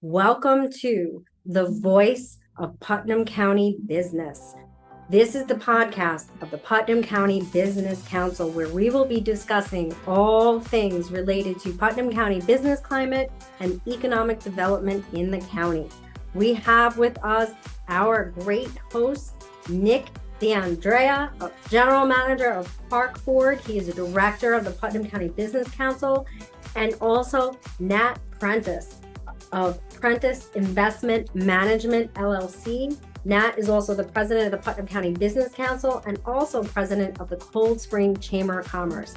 Welcome to the Voice of Putnam County Business. This is the podcast of the Putnam County Business Council, where we will be discussing all things related to Putnam County business climate and economic development in the county. We have with us our great host, Nick DeAndrea, General Manager of Park Board. He is a director of the Putnam County Business Council, and also Nat Prentice of Prentice Investment Management, LLC. Nat is also the president of the Putnam County Business Council and also president of the Cold Spring Chamber of Commerce.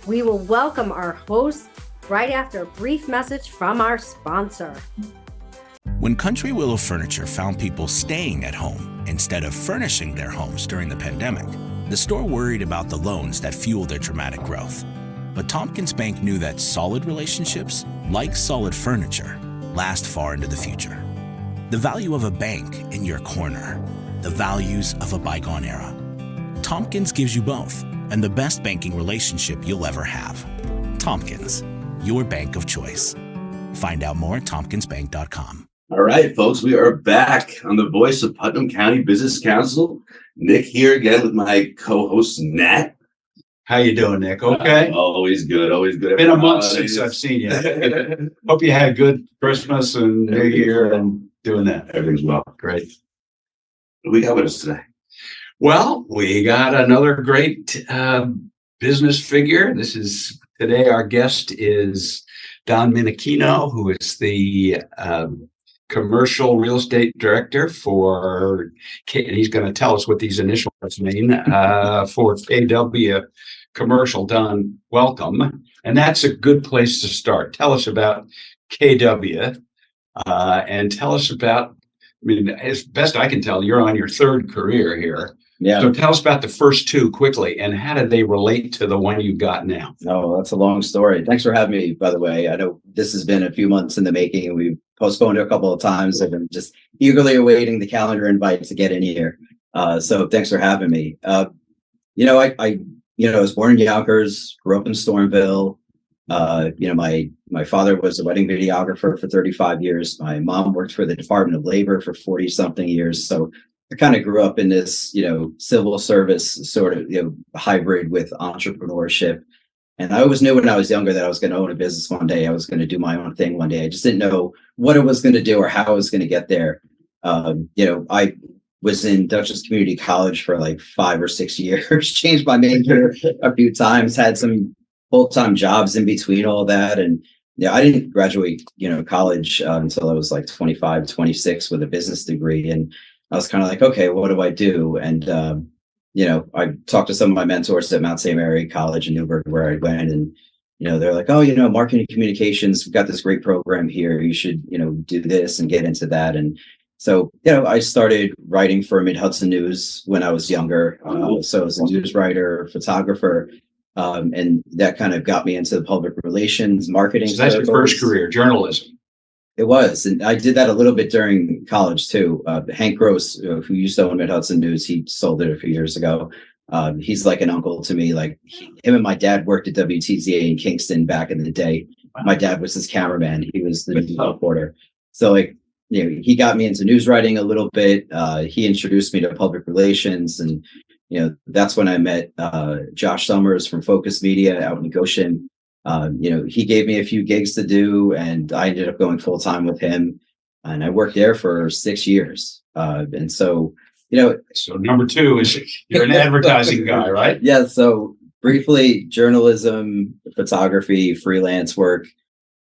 We will welcome our hosts right after a brief message from our sponsor. When Country Willow Furniture found people staying at home instead of furnishing their homes during the pandemic, the store worried about the loans that fueled their dramatic growth. But Tompkins Bank knew that solid relationships, like solid furniture, last far into the future. The value of a bank in your corner, the values of a bygone era. Tompkins gives you both, and the best banking relationship you'll ever have. Tompkins, your bank of choice. Find out more at tompkinsbank.com. All right, folks, we are back on the Voice of Putnam County Business Council. Nick here again with my co-host, Nat. How you doing, Nick? Okay. Always good, always good. Been a month since I've seen you. Hope you had a good Christmas and New Year and doing that. Everything's well. Great. What do we got with us today? Well, we got another great business figure. Today our guest is Don Minichino, who is the commercial real estate director for and he's going to tell us what these initials mean for KW Commercial. Don, welcome. And that's a good place to start. Tell us about KW and tell us about, as best I can tell, you're on your third career here. Yeah. So tell us about the first two quickly, and how do they relate to the one you got now? Oh, that's a long story. Thanks for having me, by the way. I know this has been a few months in the making, and we've postponed it a couple of times. I've been just eagerly awaiting the calendar invite to get in here. So thanks for having me. I was born in Yonkers, grew up in Stormville. My father was a wedding videographer for 35 years. My mom worked for the Department of Labor for 40 something years. So I kind of grew up in this, civil service sort of, hybrid with entrepreneurship. And I always knew when I was younger that I was going to own a business one day. I was going to do my own thing one day. I just didn't know what it was going to do or how I was going to get there. I was in Dutchess Community College for like 5 or 6 years, changed my major a few times, had some full-time jobs in between all that. And I didn't graduate, college until I was like 25, 26 with a business degree. And I was kind of like, okay, what do I do? And, I talked to some of my mentors at Mount St. Mary College in Newburgh, where I went, and, they're like, oh, marketing communications, we've got this great program here. You should, do this and get into that. And so, I started writing for Mid-Hudson News when I was younger. So I was a news writer, photographer, and that kind of got me into the public relations, marketing. So that's your first career, journalism. It was. And I did that a little bit during college, too. Hank Gross, who used to own Mid-Hudson News, he sold it a few years ago. He's like an uncle to me. Like him and my dad worked at WTZA in Kingston back in the day. Wow. My dad was his cameraman. He was the news reporter. So he got me into news writing a little bit. He introduced me to public relations. And, that's when I met Josh Summers from Focus Media out in Goshen. He gave me a few gigs to do, and I ended up going full time with him, and I worked there for 6 years. And so, so number two is you're an advertising guy, right? Yeah. So briefly, journalism, photography, freelance work.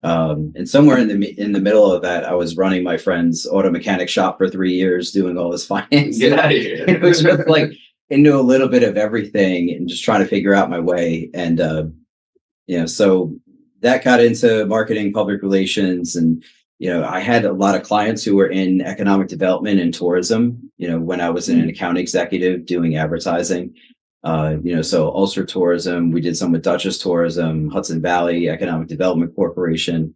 And somewhere in the middle of that, I was running my friend's auto mechanic shop for 3 years, doing all his finance. Get out of here. It was just like into a little bit of everything and just trying to figure out my way. And, so that got into marketing, public relations. And, I had a lot of clients who were in economic development and tourism, when I was an account executive doing advertising, so Ulster Tourism, we did some with Dutchess Tourism, Hudson Valley Economic Development Corporation.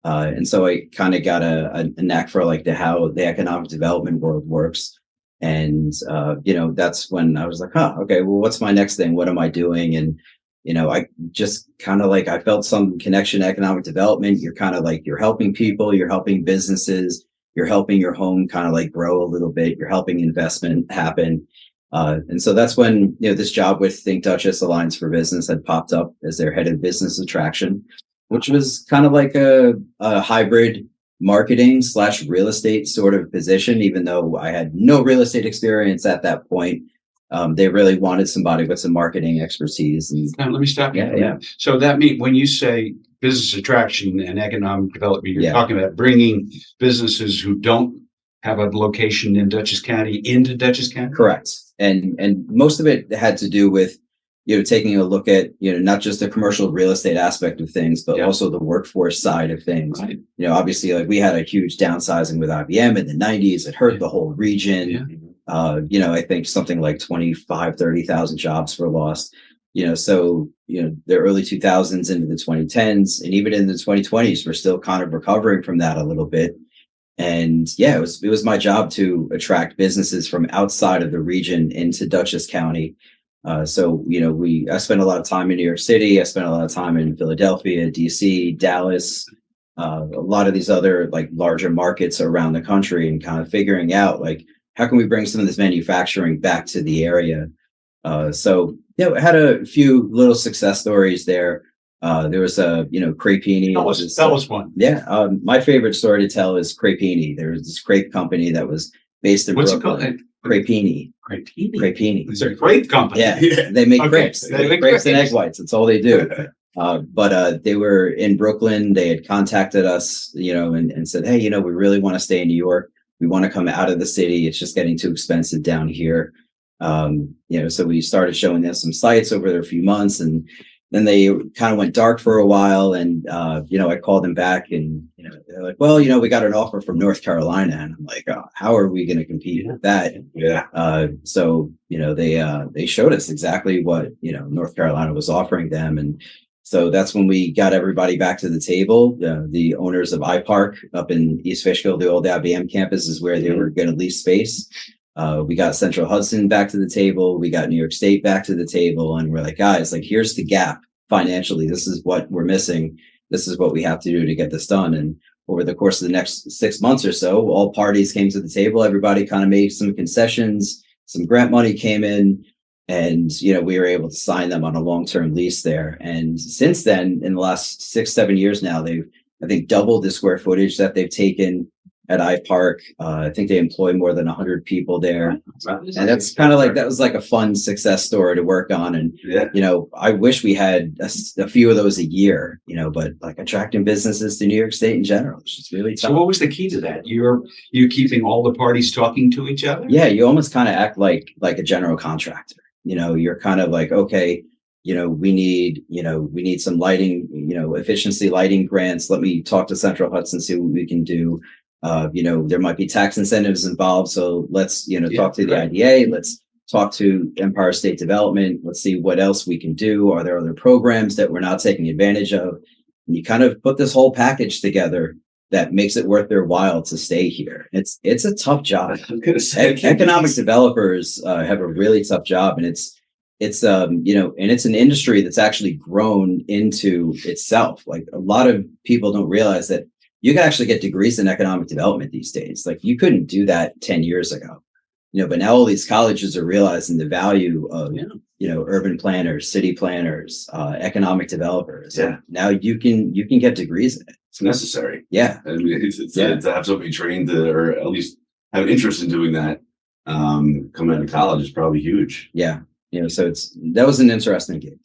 And so I kind of got a knack for how the economic development world works. And, that's when I was like, okay, well, what's my next thing? What am I doing? And I just kind of like, I felt some connection to economic development. You're kind of like, you're helping people, you're helping businesses, you're helping your home kind of like grow a little bit, you're helping investment happen. And so that's when, this job with Think Duchess Alliance for Business had popped up as their head of business attraction, which was kind of like a hybrid marketing / real estate sort of position, even though I had no real estate experience at that point. They really wanted somebody with some marketing expertise. And Now, let me stop you. yeah. So that means when you say business attraction and economic development, you're Yeah. talking about bringing businesses who don't have a location in Dutchess County into Dutchess County? Correct. And most of it had to do with, taking a look at, not just the commercial real estate aspect of things, but also the workforce side of things. Right. Obviously, like we had a huge downsizing with IBM in the 90s. It hurt the whole region. Yeah. I think something like 30,000 jobs were lost. So, the early 2000s into the 2010s and even in the 2020s, we're still kind of recovering from that a little bit. And yeah, it was my job to attract businesses from outside of the region into Dutchess County. So, I spent a lot of time in New York City. I spent a lot of time in Philadelphia, DC, Dallas, a lot of these other like larger markets around the country, and kind of figuring out like, how can we bring some of this manufacturing back to the area? So, I had a few little success stories there. There was a, Crepini. That was one. Yeah. My favorite story to tell is Crepini. There was this crepe company that was based in What's Brooklyn. it called? Crepini. Crepini. Crepini. It's a crepe company. Yeah. They make Okay. crepes. They make Crepes and crepes. egg whites. That's all they do. But they were in Brooklyn. They had contacted us, and said, hey, we really want to stay in New York. We want to come out of the city. It's just getting too expensive down here. So we started showing them some sites over a few months, and then they kind of went dark for a while. And, I called them back, and, they're like, well, we got an offer from North Carolina. And I'm like, oh, how are we going to compete with that? Yeah. So, they showed us exactly what, North Carolina was offering them. And so that's when we got everybody back to the table. The owners of iPark up in East Fishkill, the old IBM campus, is where they were going to lease space. We got Central Hudson back to the table. We got New York State back to the table. And we're like, guys, like, here's the gap financially. This is what we're missing. This is what we have to do to get this done. And over the course of the next 6 months or so, all parties came to the table. Everybody kind of made some concessions. Some grant money came in. And, we were able to sign them on a long-term lease there. And since then, in the last 6-7 years now, they've, I think, doubled the square footage that they've taken at iPark. I think they employ more than 100 people there. And that's kind of like, that was like a fun success story to work on. And, I wish we had a few of those a year, but like attracting businesses to New York State in general, it's just really tough. So what was the key to that? You keeping all the parties talking to each other? Yeah, you almost kind of act like a general contractor. You're kind of like, okay, we need some lighting, efficiency lighting grants. Let me talk to Central Hudson, see what we can do. There might be tax incentives involved. So let's, talk to the IDA. Let's talk to Empire State Development. Let's see what else we can do. Are there other programs that we're not taking advantage of? And you kind of put this whole package together that makes it worth their while to stay here. It's a tough job. I'm gonna say Economic developers have a really tough job, and it's and it's an industry that's actually grown into itself. Like, a lot of people don't realize that you can actually get degrees in economic development these days. Like, you couldn't do that 10 years ago, but now all these colleges are realizing the value of, urban planners, city planners, economic developers. Yeah. And now you can get degrees in it. it's necessary. Yeah. I mean, to have somebody trained to, or at least have an interest in doing that, coming out of college is probably huge. Yeah. So that was an interesting gig.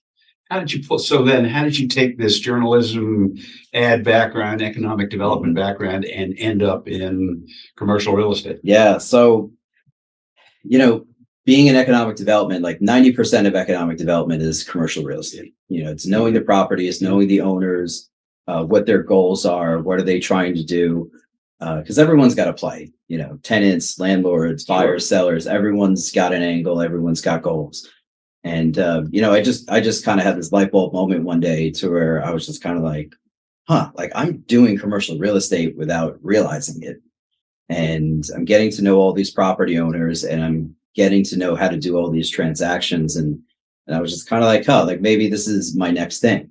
How did you take this journalism, ad background, economic development background, and end up in commercial real estate? Yeah. So, being in economic development, like 90% of economic development is commercial real estate. It's knowing the properties, knowing the owners, what their goals are, what are they trying to do? Because everyone's got to play, tenants, landlords, buyers, sellers, everyone's got an angle, everyone's got goals. And, I just kind of had this light bulb moment one day to where I was just kind of like, like, I'm doing commercial real estate without realizing it. And I'm getting to know all these property owners, and I'm getting to know how to do all these transactions. And And I was just kind of like, oh, like maybe this is my next thing.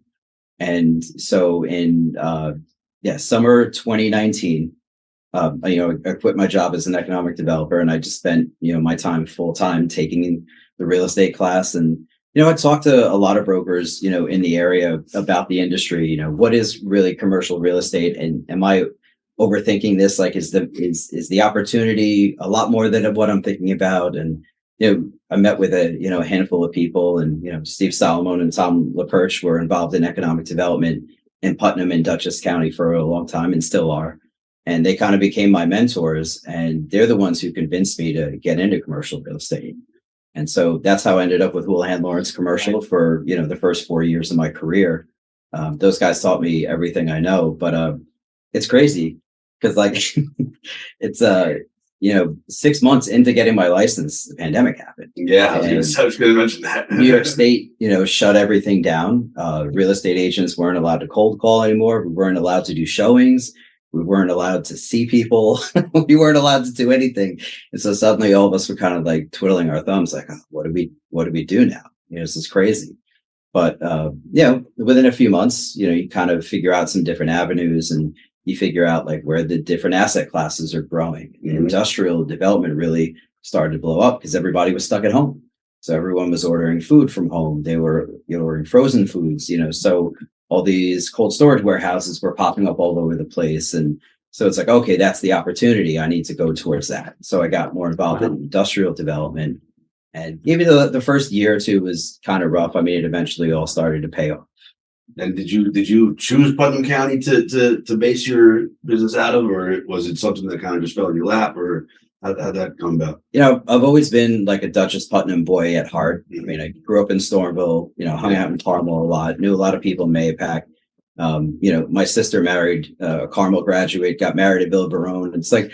And so in summer 2019, I quit my job as an economic developer, and I just spent, my time full time taking the real estate class. And, I talked to a lot of brokers, in the area about the industry, what is really commercial real estate? And am I overthinking this? Like, is the opportunity a lot more than what I'm thinking about? And, I met with a handful of people, and, Steve Solomon and Tom LaPerche were involved in economic development in Putnam and Dutchess County for a long time and still are. And they kind of became my mentors, and they're the ones who convinced me to get into commercial real estate. And so that's how I ended up with Houlihan Lawrence Commercial for, the first 4 years of my career. Those guys taught me everything I know, but it's crazy because like it's 6 months into getting my license, the pandemic happened. Yeah, I was going to mention that. New York State, shut everything down. Real estate agents weren't allowed to cold call anymore. We weren't allowed to do showings. We weren't allowed to see people. We weren't allowed to do anything. And so suddenly all of us were kind of like twiddling our thumbs, like, oh, what do we do now? This is crazy. But, within a few months, you kind of figure out some different avenues, and you figure out like where the different asset classes are growing. Mm-hmm. Industrial development really started to blow up because everybody was stuck at home. So everyone was ordering food from home. They were ordering frozen foods, so all these cold storage warehouses were popping up all over the place. And so it's like, okay, that's the opportunity. I need to go towards that. So I got more involved in industrial development. And even though the first year or two was kind of rough, I mean, it eventually all started to pay off. And did you choose Putnam County to base your business out of, or was it something that kind of just fell in your lap, or how'd that come about? I've always been like a Dutchess Putnam boy at heart. I mean, I grew up in Stormville, hung out in Carmel a lot, knew a lot of people in Mayapack. My sister married a Carmel graduate, got married at Villa Barone. It's like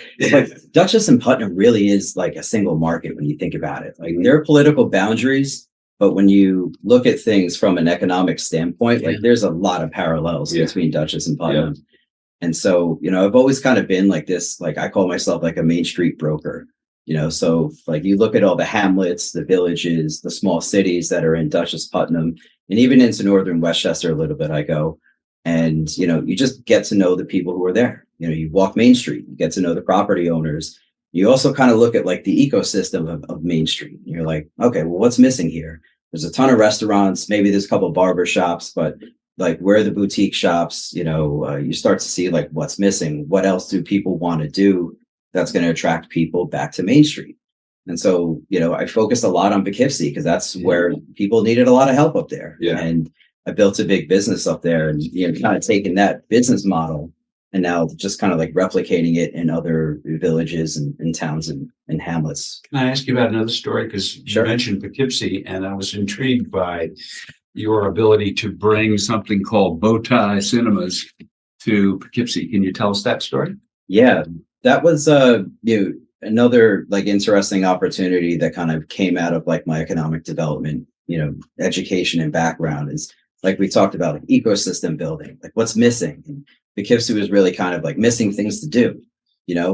Dutchess and Putnam really is like a single market when you think about it. Like there are political boundaries, but when you look at things from an economic standpoint, like there's a lot of parallels between Dutchess and Putnam. Yeah. And so, I've always kind of been like this, like I call myself like a Main Street broker, so like you look at all the hamlets, the villages, the small cities that are in Dutchess, Putnam, and even into northern Westchester a little bit I go. And, you just get to know the people who are there. You walk Main Street, you get to know the property owners. You also kind of look at like the ecosystem of Main Street. And you're like, okay, well, what's missing here? There's a ton of restaurants. Maybe there's a couple of barber shops, but like where are the boutique shops? You start to see like what's missing. What else do people want to do that's going to attract people back to Main Street? And so, I focused a lot on Poughkeepsie because that's where people needed a lot of help up there. Yeah. And I built a big business up there, and kind of taking that business model and now just kind of like replicating it in other villages and towns and hamlets. Can I ask you about another story? Because you mentioned Poughkeepsie, and I was intrigued by your ability to bring something called Bowtie Cinemas to Poughkeepsie. Can you tell us that story? Yeah, that was another like interesting opportunity that kind of came out of like my economic development, education and background. Is like we talked about like ecosystem building, like what's missing. And Poughkeepsie was really kind of like missing things to do.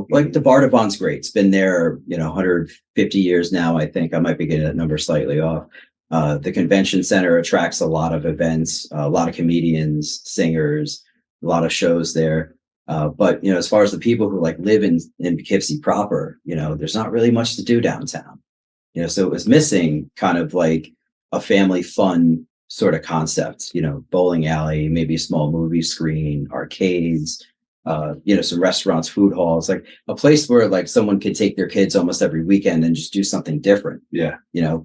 Like the Bardavon's great. It's been there, 150 years now. I think I might be getting that number slightly off. The convention center attracts a lot of events, a lot of comedians, singers, a lot of shows there. But as far as the people who like live in Poughkeepsie proper, there's not really much to do downtown. So it was missing kind of like a family fun sort of concept, bowling alley, maybe a small movie screen, arcades, some restaurants, food halls, like a place where like someone could take their kids almost every weekend and just do something different. Yeah.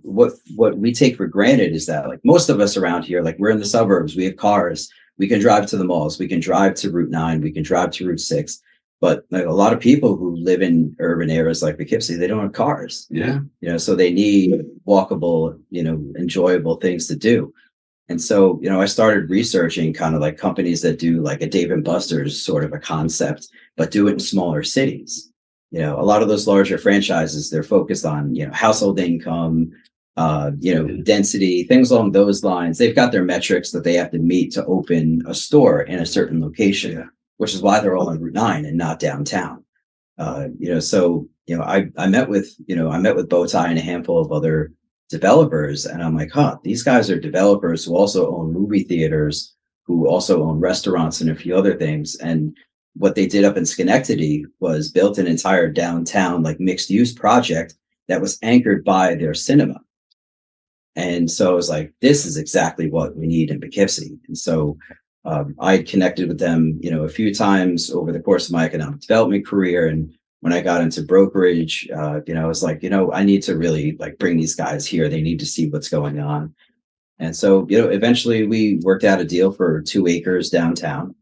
What we take for granted is that like most of us around here, like we're in the suburbs, we have cars, we can drive to the malls, we can drive to Route 9, we can drive to Route 6. But like a lot of people who live in urban areas like Poughkeepsie, they don't have cars. Yeah. So they need walkable, enjoyable things to do. And so, I started researching kind of like companies that do like a Dave & Buster's sort of a concept, but do it in smaller cities. A lot of those larger franchises, they're focused on, household income, density, things along those lines. They've got their metrics that they have to meet to open a store in a certain location, which is why they're all on Route 9 and not downtown. I met with Bowtie and a handful of other developers. And I'm like, these guys are developers who also own movie theaters, who also own restaurants and a few other things. And what they did up in Schenectady was built an entire downtown like mixed use project that was anchored by their cinema. And so I was like, this is exactly what we need in Poughkeepsie. And so I connected with them, a few times over the course of my economic development career. And when I got into brokerage, I was like, I need to really like bring these guys here. They need to see what's going on. And so, eventually we worked out a deal for 2 acres downtown.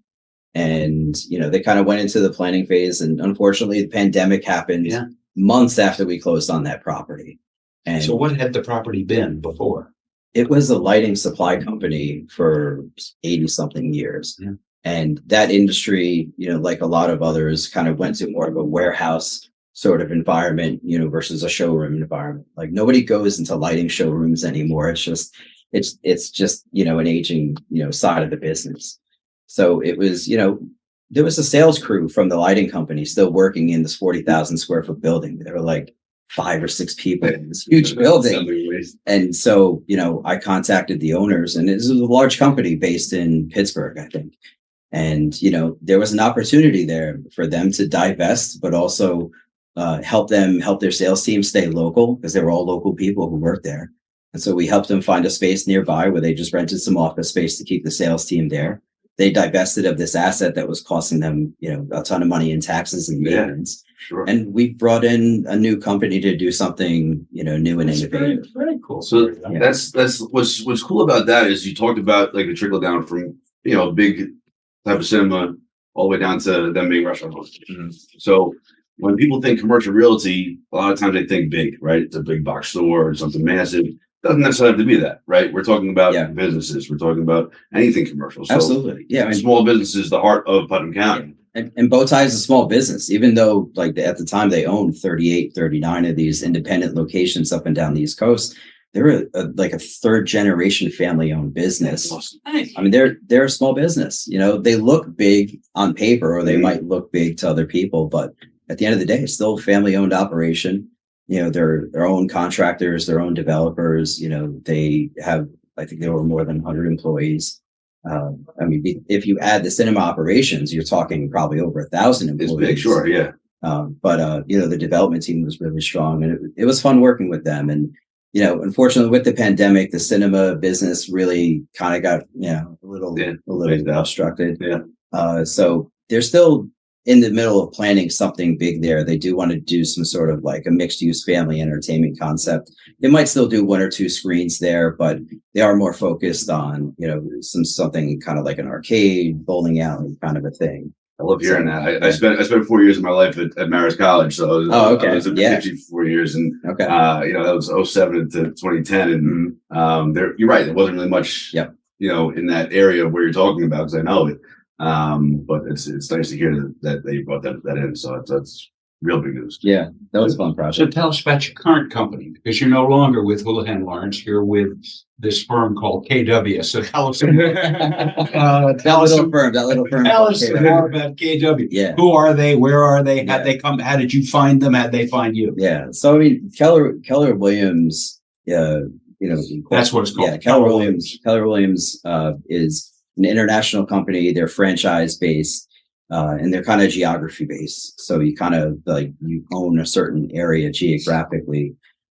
And, they kind of went into the planning phase. And unfortunately, the pandemic happened months after we closed on that property. And so what had the property been before? It was a lighting supply company for 80 something years. Yeah. And that industry, like a lot of others, kind of went to more of a warehouse sort of environment, versus a showroom environment. Like nobody goes into lighting showrooms anymore. It's just, an aging, side of the business. So it was, there was a sales crew from the lighting company still working in this 40,000 square foot building. There were like 5 or 6 people in this huge building. And so, I contacted the owners, and this was a large company based in Pittsburgh, I think. And, there was an opportunity there for them to divest, but also help their sales team stay local, because they were all local people who worked there. And so we helped them find a space nearby where they just rented some office space to keep the sales team there. They divested of this asset that was costing them, a ton of money in taxes and maintenance. Sure. And we brought in a new company to do something, new and innovative. Very cool. So that's what's cool about that is you talked about like the trickle down from, a big type of cinema all the way down to them being restaurants. Mhm. So when people think commercial realty, a lot of times they think big, right? It's a big box store or something massive. Doesn't necessarily have to be that, right? We're talking about businesses. We're talking about anything commercial. So Absolutely. Yeah. I mean, small business is the heart of Putnam County. and Bowtie is a small business, even though like at the time they owned 38, 39 of these independent locations up and down the East Coast. They're like a 3rd generation family owned business. Nice. I mean, they're a small business. They look big on paper, or they might look big to other people, but at the end of the day, it's still a family owned operation. They're their own contractors, their own developers. They have, I think there were more than 100 employees. I mean, if you add the cinema operations, you're talking probably over 1,000 employees. It's big, sure, yeah. But the development team was really strong, and it was fun working with them. And, unfortunately with the pandemic, the cinema business really kind of got, a little obstructed. Yeah. So they're still in the middle of planning something big there. They do want to do some sort of like a mixed use family entertainment concept. They might still do 1 or 2 screens there, but they are more focused on, something kind of like an arcade, bowling alley kind of a thing. I love hearing that. I spent 4 years of my life at Marist College. So I was at Poughkeepsie for 4 years, and that was 07 to 2010. And you're right. There wasn't really much, in that area where you're talking about, because I know it. But it's nice to hear that they brought that in. So that's real big news. Yeah, that was a fun So project. tell us about your current company, because you're no longer with Houlihan Lawrence. You're with this firm called KW. So tell us That little firm. Tell us more about KW. Yeah. Who are they? Where are they? How'd they come? How did you find them? How'd they find you? Yeah. So I mean, Keller Williams. That's what it's called. Yeah, Keller Williams is an international company. They're franchise based. And they're kind of geography based. So you kind of like you own a certain area geographically.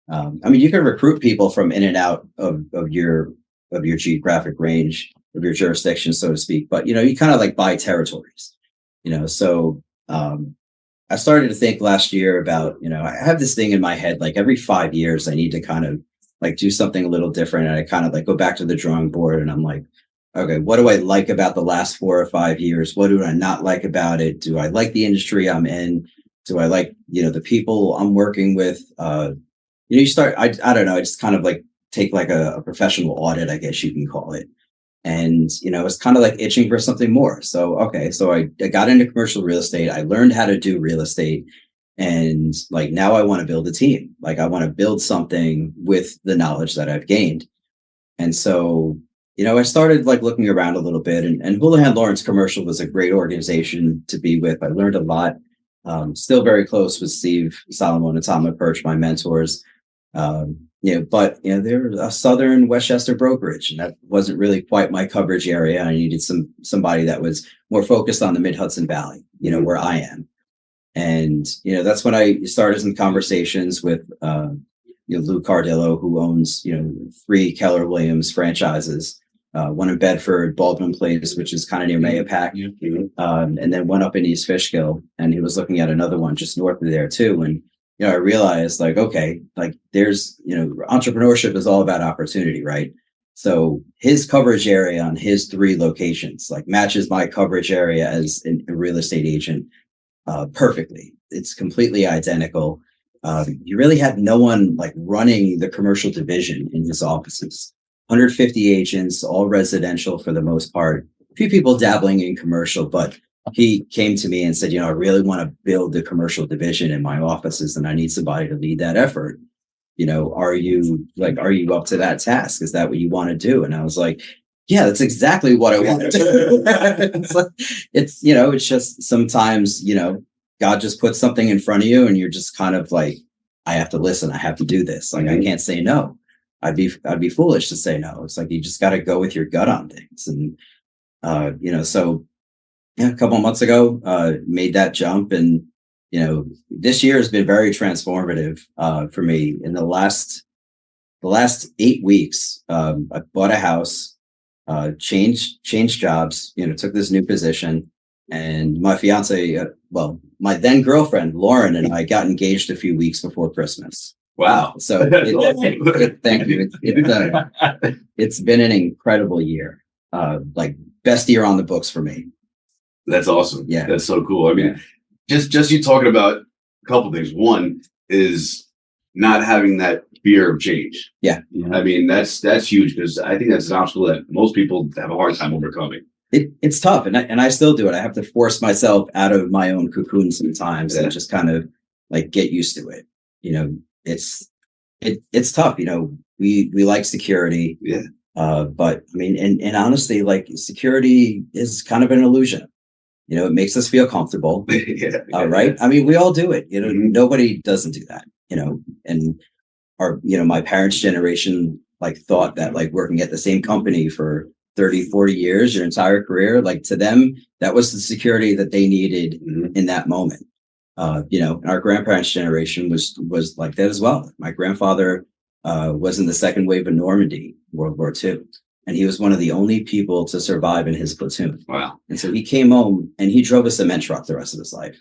I mean, you can recruit people from in and out of your geographic range, of your jurisdiction, so to speak. But, you kind of like buy territories, so I started to think last year about, I have this thing in my head, like every 5 years, I need to kind of like do something a little different. And I kind of like go back to the drawing board, and I'm like, okay, what do I like about the last 4 or 5 years? What do I not like about it? Do I like the industry I'm in? Do I like, the people I'm working with? You start, I don't know, I just kind of like take like a professional audit, I guess you can call it. And, it's kind of like itching for something more. So, okay, so I got into commercial real estate. I learned how to do real estate. And like, now I want to build a team. Like I want to build something with the knowledge that I've gained. And so, I started like looking around a little bit, and Houlihan Lawrence Commercial was a great organization to be with. I learned a lot. Still very close with Steve Solomon and Tom Perch, my mentors. but they're a Southern Westchester brokerage, and that wasn't really quite my coverage area. I needed somebody that was more focused on the Mid Hudson Valley, where I am. And that's when I started some conversations with Lou Cardillo, who owns 3 Keller Williams franchises, one in Bedford, Baldwin Place, which is kind of near Mahopac, and then one up in East Fishkill, and he was looking at another one just north of there too. And I realized there's entrepreneurship is all about opportunity, right? So his coverage area on his 3 locations matches my coverage area as a real estate agent perfectly. It's completely identical. He really had no one running the commercial division in his offices. 150 agents, all residential for the most part. A few people dabbling in commercial, but he came to me and said, I really want to build the commercial division in my offices, and I need somebody to lead that effort. Are you up to that task? Is that what you want to do? And I was like, yeah, that's exactly what I want to do. It's just sometimes, God just puts something in front of you and you're just kind of I have to listen. I have to do this. I can't say no. I'd be foolish to say no. It's you just got to go with your gut on things. And, so a couple of months ago, made that jump. And, this year has been very transformative for me. In the last 8 weeks, I bought a house, changed jobs, took this new position, and my fiance, my then girlfriend, Lauren, and I got engaged a few weeks before Christmas. Wow. So thank you. It's been an incredible year. Best year on the books for me. That's awesome. Yeah. That's so cool. I mean, just you talking about a couple of things. One is not having that fear of change. Yeah. I mean, that's huge, because I think that's an obstacle that most people have a hard time overcoming. It's tough, and I still do it. I have to force myself out of my own cocoon sometimes and just kind of get used to it. It's tough. We like security. Yeah. But I mean, and honestly, security is kind of an illusion. It makes us feel comfortable. Right. I mean, we all do it. Nobody doesn't do that. And my parents' generation thought that working at the same company for 30, 40 years, your entire career, to them, that was the security that they needed in that moment. Our grandparents' generation was like that as well. My grandfather was in the second wave of Normandy, World War II. And he was one of the only people to survive in his platoon. Wow. And so he came home and he drove a cement truck the rest of his life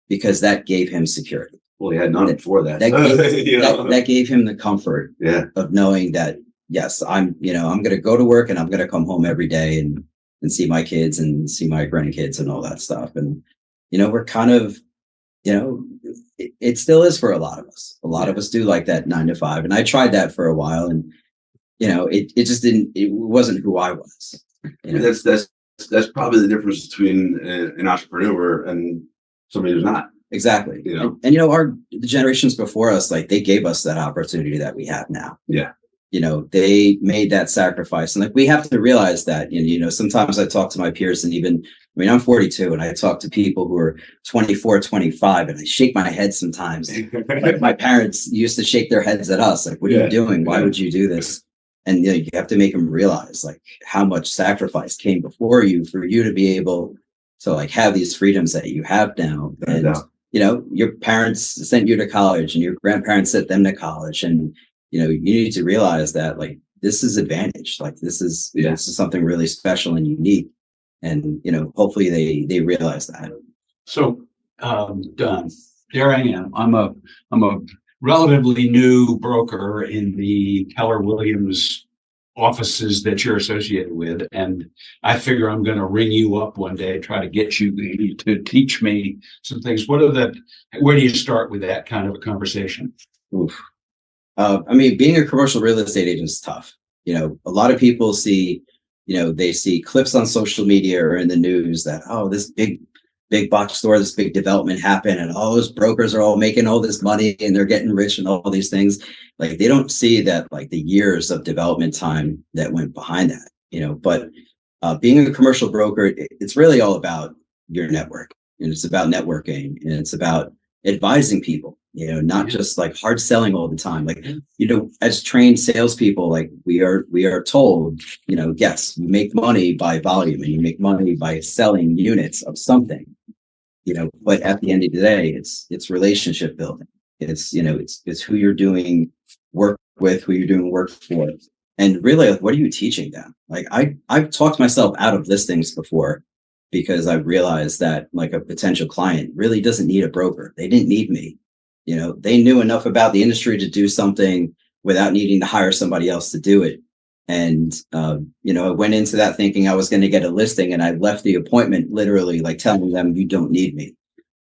because that gave him security. Well, he had none before that. That gave him the comfort of knowing that, yes, I'm going to go to work and I'm going to come home every day and see my kids and see my grandkids and all that stuff. And, we're kind of, it still is for a lot of us. A lot of us do like that 9 to 5. And I tried that for a while, and, it just it wasn't who I was. That's probably the difference between an entrepreneur and somebody who's not. Exactly. And the generations before us, they gave us that opportunity that we have now. Yeah. They made that sacrifice. And we have to realize that, sometimes I talk to my peers, and I'm 42 and I talk to people who are 24, 25, and I shake my head sometimes. My parents used to shake their heads at us. What are you doing? Why would you do this? And you have to make them realize how much sacrifice came before you for you to be able to have these freedoms that you have now. And, your parents sent you to college and your grandparents sent them to college. And, you need to realize that this is advantage. This is something really special and unique. And, hopefully they realize that. So, Don, there I am. I'm a relatively new broker in the Keller Williams offices that you're associated with. And I figure I'm going to ring you up one day, try to get you to teach me some things. Where do you start with that kind of a conversation? Oof. Being a commercial real estate agent is tough. A lot of people see, they see clips on social media or in the news that, this big box store, this big development happened, and all those brokers are all making all this money and they're getting rich and all these things. They don't see that the years of development time that went behind that, but being a commercial broker, it's really all about your network, and it's about networking, and it's about advising people. not just like hard selling all the time. Like, as trained salespeople, like we are told, yes, you make money by volume and you make money by selling units of something, but at the end of the day, it's relationship building. It's who you're doing work with, who you're doing work for. And really, like, what are you teaching them? Like I've talked myself out of listings before because I've realized that like a potential client really doesn't need a broker. They didn't need me. They knew enough about the industry to do something without needing to hire somebody else to do it. And, I went into that thinking I was going to get a listing, and I left the appointment literally like telling them, you don't need me,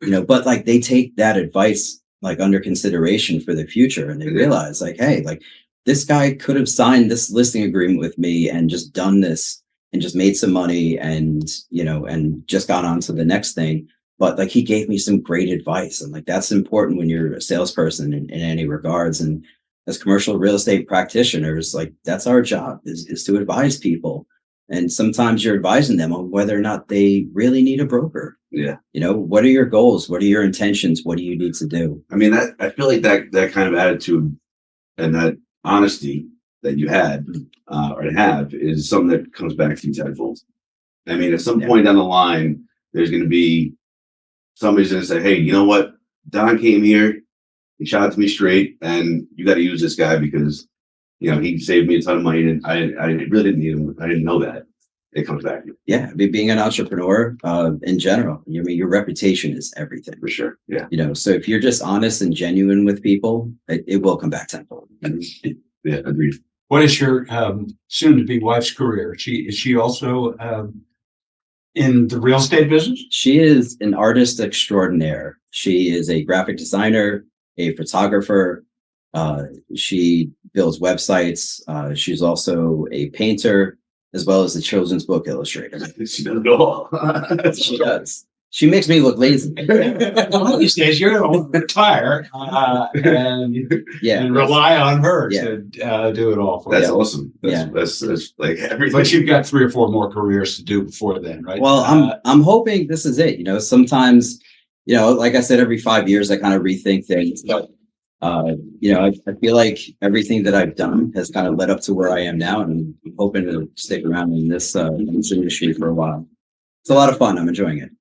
but like they take that advice like under consideration for the future. And they realize like, hey, like this guy could have signed this listing agreement with me and just done this and just made some money and, and just got on to the next thing. But like he gave me some great advice. And like that's important when you're a salesperson in any regards. And as commercial real estate practitioners, like that's our job is to advise people. And sometimes you're advising them on whether or not they really need a broker. Yeah. What are your goals? What are your intentions? What do you need to do? I mean, I feel like that kind of attitude and that honesty that you had or have is something that comes back to you tenfold. I mean, at some point down the line, there's going to be somebody's going to say, hey, you know what? Don came here, he shot to me straight, and you got to use this guy because, he saved me a ton of money, and I really didn't need him. I didn't know that. It comes back. Yeah, being an entrepreneur in general, your reputation is everything. For sure. Yeah. So if you're just honest and genuine with people, it will come back tenfold. Yeah, agreed. What is your soon-to-be wife's career? Is she also in the real estate business? She is an artist extraordinaire. She is a graphic designer, a photographer. She builds websites. She's also a painter, as well as a children's book illustrator. She does it all. She does. She makes me look lazy. One of these days, you're going to retire and rely on her to do it all for you. That's awesome. That's like everything. But you've got 3 or 4 more careers to do before then, right? Well, I'm hoping this is it. Sometimes, like I said, every 5 years I kind of rethink things. But I feel like everything that I've done has kind of led up to where I am now, and I'm hoping to stick around in this industry for a while. It's a lot of fun. I'm enjoying it.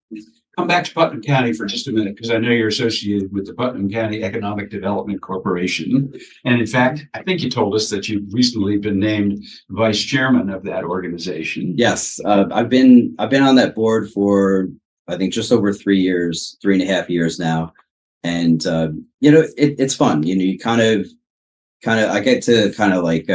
Come back to Putnam County for just a minute, because I know you're associated with the Putnam County Economic Development Corporation. And in fact, I think you told us that you've recently been named vice chairman of that organization. Yes, I've been on that board for, I think, just over 3 years, 3.5 years now. And, it's fun. You kind of, I get to kind of like,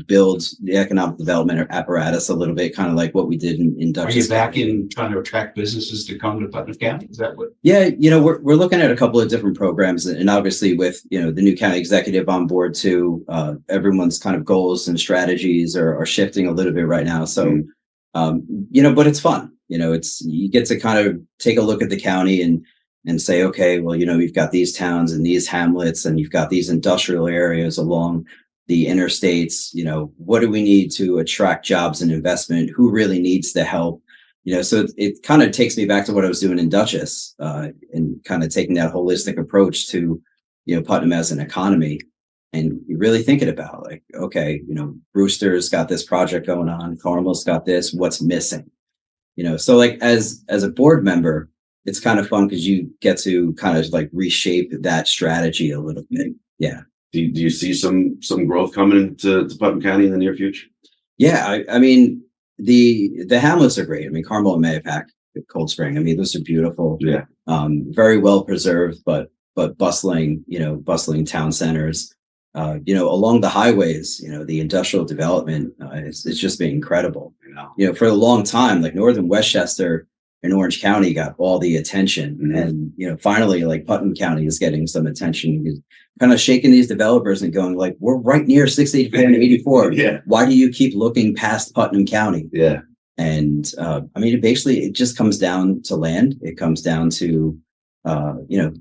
build the economic development apparatus a little bit, kind of like what we did in Dutchess. Are you back in trying to attract businesses to come to Putnam County? Is that what? Yeah, we're looking at a couple of different programs, and obviously with, the new county executive on board too, everyone's kind of goals and strategies are shifting a little bit right now. So, but it's fun. You get to kind of take a look at the county and say, okay, well, you've got these towns and these hamlets, and you've got these industrial areas along the interstates. What do we need to attract jobs and investment? Who really needs the help? So it kind of takes me back to what I was doing in Dutchess, and kind of taking that holistic approach to, Putnam as an economy. And you're really thinking about like, okay, Brewster's got this project going on, Carmel's got this, what's missing? So like as a board member, it's kind of fun because you get to kind of like reshape that strategy a little bit. Yeah. Do you see some growth coming into Putnam County in the near future? Yeah. I mean, the hamlets are great. I mean, Carmel and Mayapack, Cold Spring. I mean, those are beautiful. Yeah. Very well preserved, but bustling town centers. Along the highways, the industrial development it's just been incredible. For a long time, like Northern Westchester in Orange County got all the attention. Mm-hmm. And, finally, like Putnam County is getting some attention, kind of shaking these developers and going like, we're right near 684 and 84. Yeah. Why do you keep looking past Putnam County? Yeah. And, it just comes down to land. It comes down to,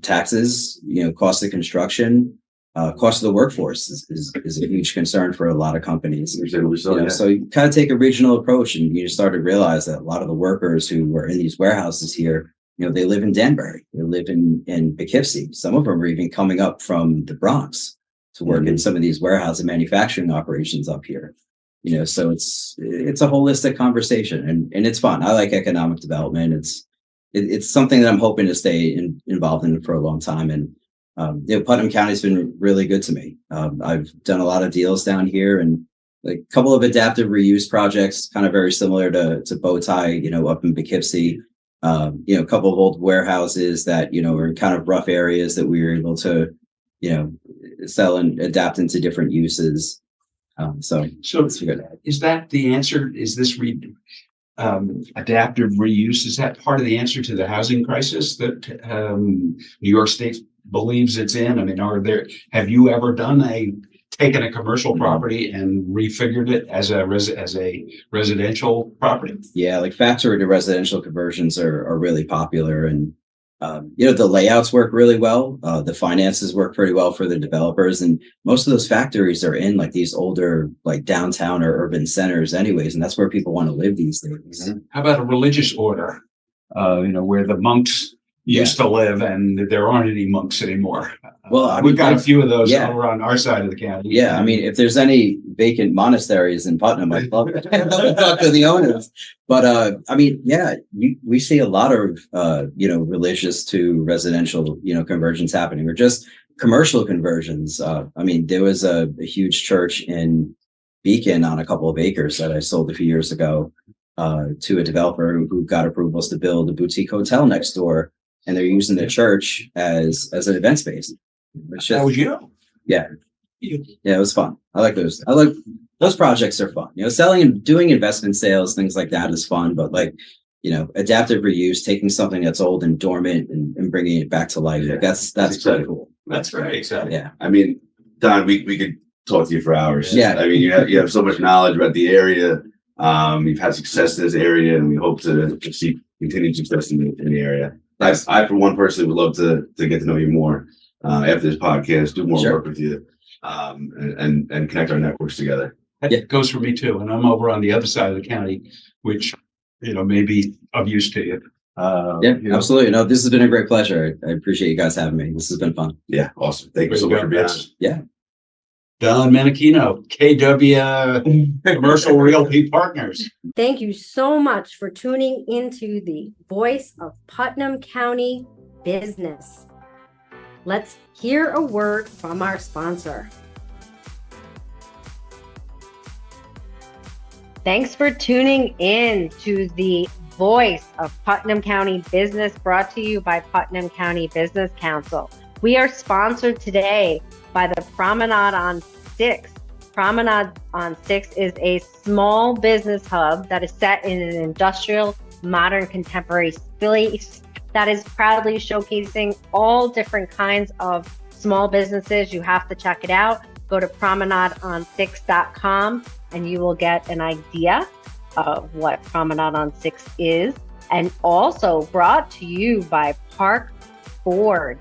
taxes, cost of construction, cost of the workforce is a huge concern for a lot of companies. So you kind of take a regional approach, and you start to realize that a lot of the workers who were in these warehouses here, they live in Danbury, they live in Poughkeepsie. Some of them are even coming up from the Bronx to work in some of these warehouse and manufacturing operations up here. So it's a holistic conversation, and it's fun. I like economic development. It's something that I'm hoping to stay involved in for a long time. And Putnam County's been really good to me. I've done a lot of deals down here, and a couple of adaptive reuse projects, kind of very similar to Bowtie, up in Poughkeepsie. A couple of old warehouses that are in kind of rough areas that we were able to sell and adapt into different uses. So it's good. Is that the answer? Is this adaptive reuse? Is that part of the answer to the housing crisis that New York State believes it's in? I mean, have you ever taken a commercial property and refigured it as a residential property? Yeah, like factory to residential conversions are really popular, and the layouts work really well. The finances work pretty well for the developers, and most of those factories are in like these older, like downtown or urban centers anyways, and that's where people want to live these days. Mm-hmm. How about a religious order, where the monks used to live and there aren't any monks anymore? Well, we've got a few of those over on our side of the county. Yeah, I mean, if there's any vacant monasteries in Putnam, I'd love to talk to the owners. But we see a lot of religious to residential conversions happening, or just commercial conversions. There was a huge church in Beacon on a couple of acres that I sold a few years ago to a developer who got approvals to build a boutique hotel next door, and they're using the church as an event space. That was you. Yeah, it was fun. I like those. Those projects are fun. Selling and doing investment sales, things like that is fun. But adaptive reuse, taking something that's old and dormant and bringing it back to life. Yeah. That's pretty cool. That's very exciting. Yeah. I mean, Don, we could talk to you for hours. Yeah. I mean, you have so much knowledge about the area. You've had success in this area, and we hope to see continued success in the area. I for one personally would love to get to know you more after this podcast, do more work with you, and connect our networks together. That goes for me too. And I'm over on the other side of the county, which may be of use to you. Absolutely. No, this has been a great pleasure. I appreciate you guys having me. This has been fun. Yeah, awesome. Thank you so much for being on. Yeah. Don Minichino, KW Commercial Realty Partners. Thank you so much for tuning into the Voice of Putnam County Business. Let's hear a word from our sponsor. Thanks for tuning in to the Voice of Putnam County Business, brought to you by Putnam County Business Council. We are sponsored today by the Promenade on 6. Promenade on 6 is a small business hub that is set in an industrial, modern, contemporary space that is proudly showcasing all different kinds of small businesses. You have to check it out. Go to promenadeon6.com and you will get an idea of what Promenade on 6 is. And also brought to you by Park Ford.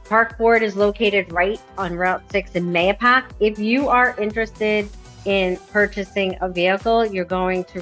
Park Ford is located right on Route 6 in Mayapack. If you are interested in purchasing a vehicle, you're going to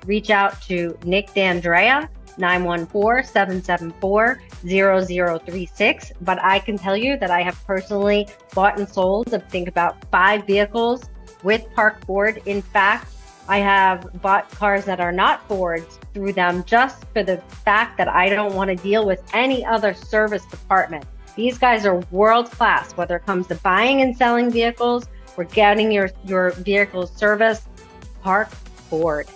reach out to Nick D'Andrea, 914-774-0036. But I can tell you that I have personally bought and sold, I think, about 5 vehicles with Park Ford. In fact, I have bought cars that are not Fords through them just for the fact that I don't want to deal with any other service department. These guys are world class, whether it comes to buying and selling vehicles or getting your vehicles serviced. Park Ford.